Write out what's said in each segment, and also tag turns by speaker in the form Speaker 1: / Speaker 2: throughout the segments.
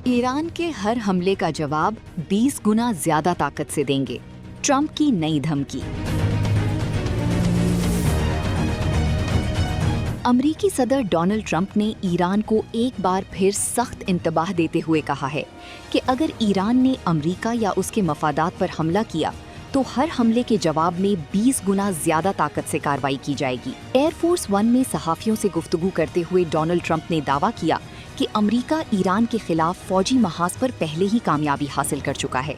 Speaker 1: Iran के हर हमले का जवाब 20 गुना ज्यादा ताकत से देंगे, ट्रंप की नई धमकी। अमरीकी सदर डोनाल्ड ट्रंप ने ईरान को एक बार फिर सख्त इंतबाह देते हुए कहा है कि अगर ईरान ने अमरीका या उसके मफादात पर हमला किया तो हर हमले के जवाब में 20 गुना ज्यादा ताकत से कार्रवाई की जाएगी। एयरफोर्स वन में सहाफियों से गुफ्तगू करते हुए डोनाल्ड ट्रंप ने दावा किया कि अमरीका ईरान के खिलाफ फौजी महाज पर पहले ही कामयाबी हासिल कर चुका है।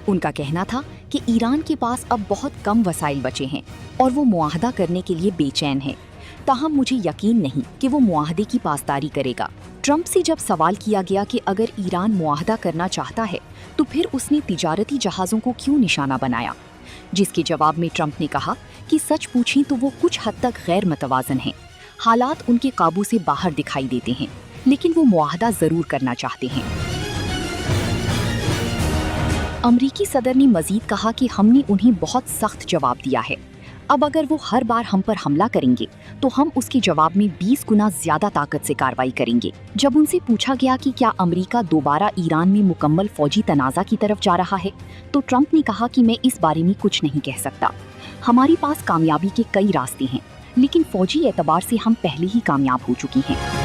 Speaker 1: उनका कहना था कि ईरान के पास अब बहुत कम वसाइल बचे हैं और वो मुआहदा करने के लिए बेचैन है। ताहम मुझे यकीन नहीं कि वो मुआहदे की पासदारी करेगा। ट्रंप से जब सवाल किया गया कि अगर ईरान मुआहदा करना चाहता है तो फिर उसने तिजारती जहाज़ों को क्यों निशाना बनाया, जिसके जवाब में ट्रंप ने कहा कि सच पूछें तो वो कुछ हद तक गैर मतवाज़न हैं। हालात उनके काबू से बाहर दिखाई देते हैं, लेकिन वो मुआहदा ज़रूर करना चाहते हैं। अमरीकी सदर ने मजीद कहा कि हमने उन्हें बहुत सख्त जवाब दिया है। अब अगर वो हर बार हम पर हमला करेंगे तो हम उसके जवाब में 20 गुना ज्यादा ताकत से कार्रवाई करेंगे। जब उनसे पूछा गया कि क्या अमेरिका दोबारा ईरान में मुकम्मल फौजी तनाज़ा की तरफ जा रहा है, तो ट्रंप ने कहा कि मैं इस बारे में कुछ नहीं कह सकता। हमारे पास कामयाबी के कई रास्ते हैं, लेकिन फौजी एतबार से हम पहले ही कामयाब हो चुकी हैं।